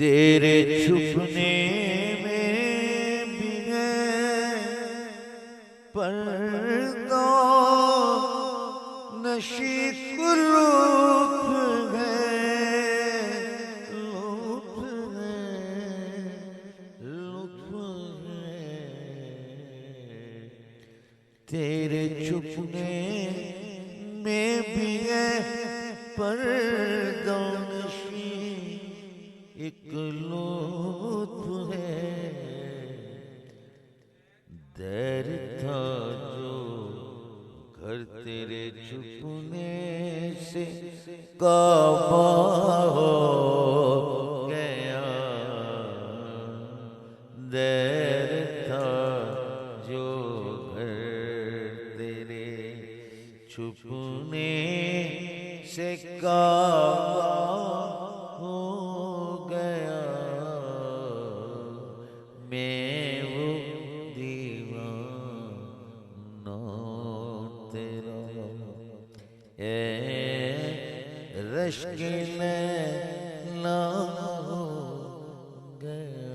तेरे छुपने में भी है पर्दा, नशी को लुत्फ है, लुत्फ है, लुत्फ है। तेरे छुपने में भी है पर्दा, नशी एक लुत्फ है। देर था जो घर तेरे छुपने से काबा हो गया, देर था जो घर तेरे छुपने से काबा हो गया। मैं वो दीवाना तेरा, रश्क नैना हो गया।